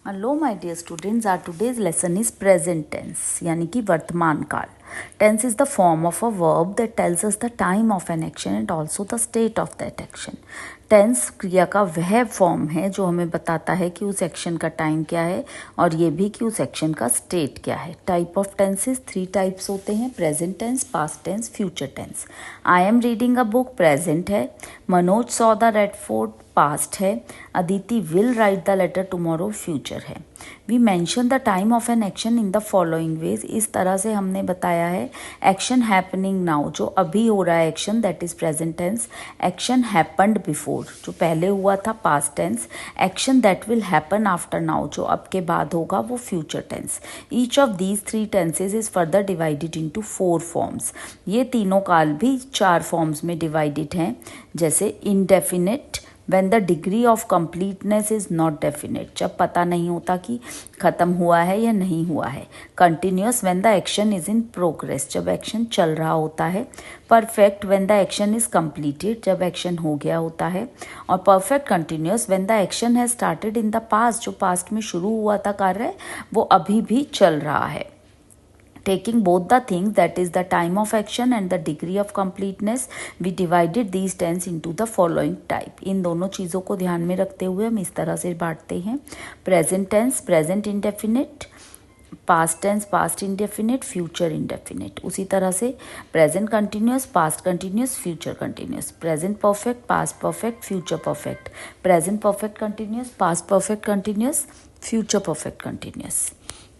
Hello my dear students, our today's lesson is present tense यानी कि वर्तमान काल. Tense is the form of a verb that tells us the time of an action and also the state of that action. Tense क्रिया का वह form है जो हमें बताता है कि उस एक्शन का टाइम क्या है और ये भी कि उस एक्शन का स्टेट क्या है. टाइप ऑफ टेंसेस 3 टाइप्स होते हैं: present tense, past tense, future tense. I am reading a book present है. Manoj saw the red fort past है. Aditi will write the letter tomorrow future है. We mention the time of an action in the following ways. इस तरह से हमने बताया है action happening now, जो अभी हो रहा है action, that is present tense. Action happened before, जो पहले हुआ था, past tense. Action that will happen after now, जो अब के बाद होगा, वो future tense. Each of these 3 tenses is further divided into 4 forms. ये तीनों काल भी 4 फॉर्म्स में डिवाइडेड हैं, जैसे indefinite when the degree of completeness is not definite, जब पता नहीं होता कि ख़त्म हुआ है या नहीं हुआ है. continuous when the action is in progress, जब एक्शन चल रहा होता है. perfect when the action is completed, जब एक्शन हो गया होता है. और perfect continuous when the action has started in the past, जो पास्ट में शुरू हुआ था कार्य वो अभी भी चल रहा है. Taking both the things, that is the time of action and the degree of completeness, we divided these tense into the following type. इन दोनों चीज़ों को ध्यान में रखते हुए हम इस तरह से बांटते हैं: present tense, present indefinite; past tense, past indefinite; future indefinite. उसी तरह से present continuous, past continuous, future continuous; present perfect, past perfect, future perfect; present perfect continuous, past perfect continuous, future perfect continuous.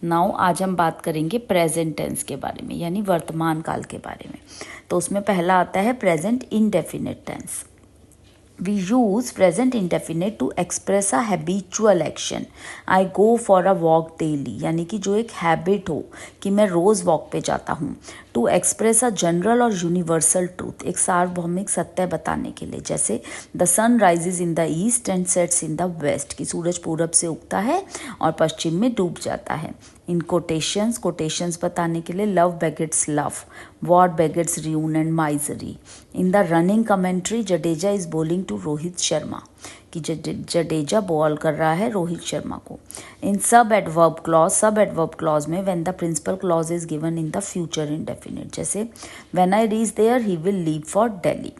Now आज हम बात करेंगे present tense के बारे में, यानी वर्तमान काल के बारे में. तो उसमें पहला आता है present indefinite tense. We use present indefinite to express a habitual action. I go for a walk daily, यानी कि जो एक हैबिट हो कि मैं रोज़ वॉक पे जाता हूँ. टू एक्सप्रेस अ जनरल और यूनिवर्सल ट्रूथ, एक सार्वभौमिक सत्य बताने के लिए, जैसे the sun rises in the east and sets in the west, कि सूरज पूरब से उगता है और पश्चिम में डूब जाता है. इन कोटेशंस, कोटेशंस बताने के लिए, love begets love, war begets ruin and misery. In the running commentary, Jadeja is bowling to Rohit Sharma, कि जडेजा बॉल कर रहा है रोहित शर्मा को. In sub adverb clause, sub adverb clause में when the principal clause is given in the future indefinite, जैसे when I reach there he will leave for Delhi.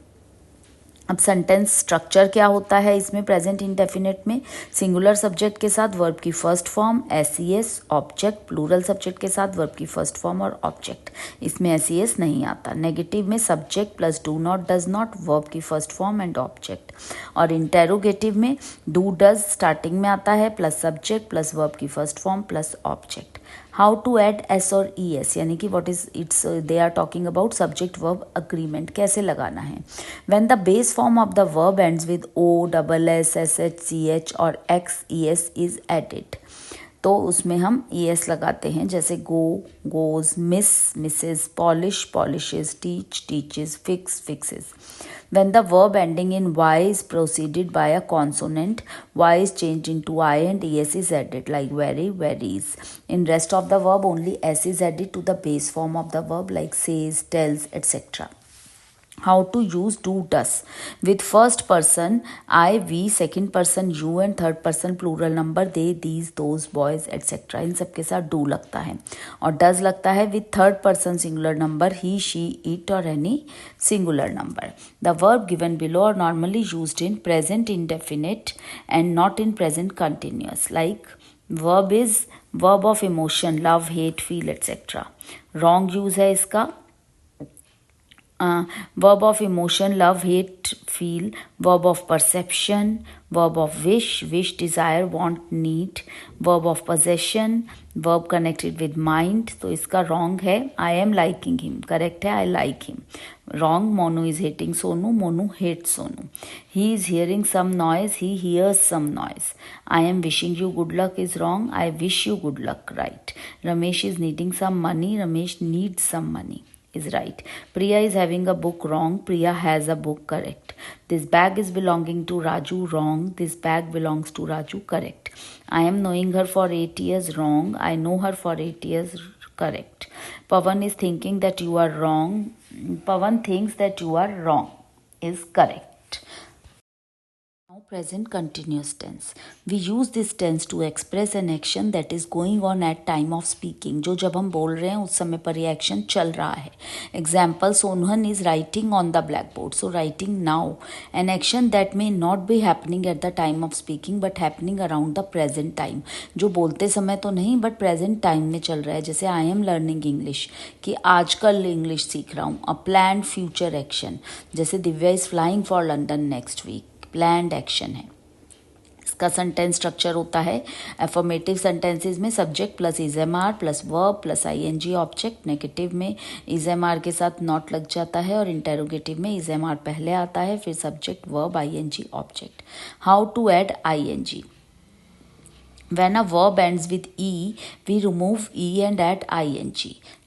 अब sentence structure क्या होता है इसमें प्रेजेंट इंडेफिनिट में? सिंगुलर सब्जेक्ट के साथ वर्ब की first form, S object. Plural subject के साथ वर्ब की फर्स्ट फॉर्म और ऑब्जेक्ट. इसमें एस नहीं आता. नेगेटिव में subject plus do not does not, verb की फर्स्ट फॉर्म एंड ऑब्जेक्ट. और इंटेरोगेटिव में डू डज स्टार्टिंग में आता है प्लस सब्जेक्ट प्लस वर्ब की first form plus object. How to add S और ई एस, यानी कि what is it's, they are talking about subject verb agreement, कैसे लगाना है. When the base form of the verb ends with O, double S, S H, C H और X, E S is added, तो उसमें हम E S लगाते हैं, जैसे go, goes, miss, misses, polish, polishes, teach, teaches, fix, fixes. When the verb ending in y is preceded by a consonant, y is changed into I and es is added, like very, varies. In rest of the verb, only s is added to the base form of the verb, like says, tells, etc. How to use do does with first person I, we, second person you and third person plural number they, these, those, boys, etc. इन सब के साथ do लगता है. और does लगता है with third person singular number he, she, it or any singular number. The verb given below are normally used in present indefinite and not in present continuous. Like verb is verb of emotion, love, hate, feel, etc. Wrong use है इसका. Verb of emotion, love, hate, feel. Verb of perception, verb of wish, wish, desire, want, need. Verb of possession, verb connected with mind. तो इसका wrong है. I am liking him. Correct है I like him. Wrong. Monu is hating Sonu. Monu hates Sonu. He is hearing some noise. He hears some noise. I am wishing you good luck is wrong. I wish you good luck. Right. Ramesh is needing some money. Ramesh needs some money is right. Priya is having a book wrong. Priya has a book correct. This bag is belonging to Raju wrong. This bag belongs to Raju correct. I am knowing her for 8 years wrong. I know her for 8 years correct. Pavan is thinking that you are wrong. Pavan thinks that you are wrong is correct. Now present continuous tense. We use this tense to express an action that is going on at time of speaking. जो जब हम बोल रहे हैं उस समय पर ये एक्शन चल रहा है. Example, Sonhan is writing on the blackboard. So writing now. An action that may not be happening at the time of speaking but happening around the present time. जो बोलते समय तो नहीं but present time में चल रहा है. जैसे I am learning English कि आजकल इंग्लिश सीख रहा हूँ. A planned future action. जैसे Divya is flying for London next week. Planned action है. इसका सेंटेंस स्ट्रक्चर होता है एफर्मेटिव सेंटेंसेस में subject plus is am are plus verb plus ING object. Negative में इजेमआर के साथ नॉट लग जाता है और इंटेरोगेटिव में इजेमआर पहले आता है फिर subject verb ING object. How to add ING. When a verb ends with E, we remove E and add ing,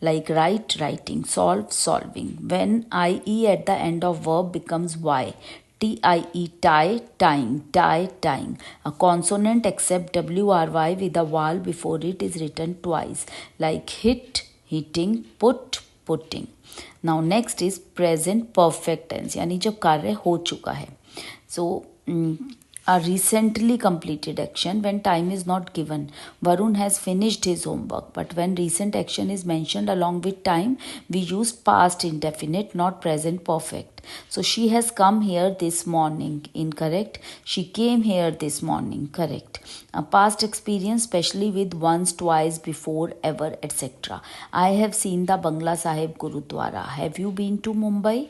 like write, writing, solve, solving. When IE at the end of verb becomes Y, TIE, tie, tying, tie, tying. A consonant except WRY with a vowel before it is written twice, like hit, hitting, put, putting. Now next is present perfect tense, यानी जब कार्य हो चुका है. So a recently completed action when time is not given. Varun has finished his homework. But when recent action is mentioned along with time, we use past indefinite, not present perfect. So she has come here this morning. Incorrect. She came here this morning. Correct. A past experience, especially with once, twice, before, ever, etc. I have seen the Bangla Sahib Gurudwara. Have you been to Mumbai?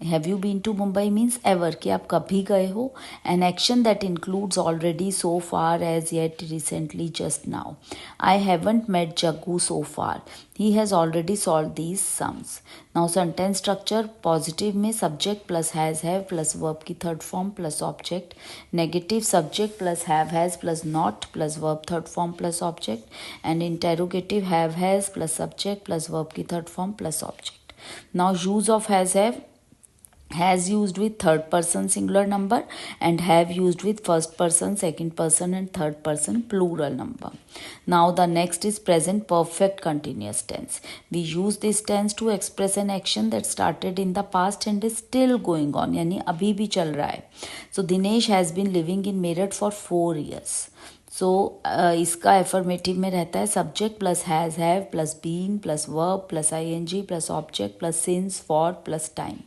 Have you been to Mumbai means ever कि आप कभी गए हो. An action that includes already so far as yet recently just now. I haven't met Jaggu so far. He has already solved these sums. Now sentence structure positive में subject plus have plus verb की third form plus object. Negative subject plus has plus not plus verb third form plus object. And interrogative has plus subject plus verb की third form plus object. Now use of have. Has used with third person singular number and have used with first person, second person and third person plural number. Now the next is present perfect continuous tense. We use this tense to express an action that started in the past and is still going on, यानी अभी भी चल रहा है. So Dinesh has been living in Meerut for 4 years. सो इसका affirmative में रहता है subject plus have plus been plus verb plus ING plus object plus since for plus time.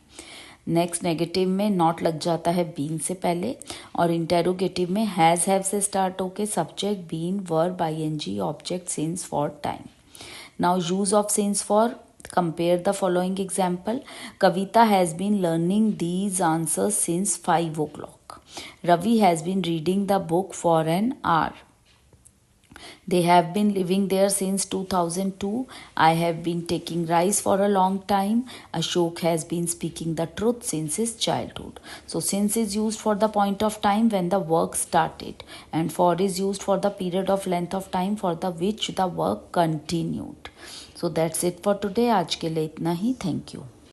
Next negative में नॉट लग जाता है बीन से पहले और इंटेरोगेटिव में हैव से स्टार्ट होके subject been verb ING object since for time. Now use of since for. Compare the following example. Kavita has been learning these answers since 5 o'clock. Ravi has been reading the book for an hour. They have been living there since 2002. I have been taking rice for a long time. Ashok has been speaking the truth since his childhood. So since is used for the point of time when the work started and for is used for the period of length of time for the which the work continued. So that's it for today. आज के लिए इतना ही. Thank you.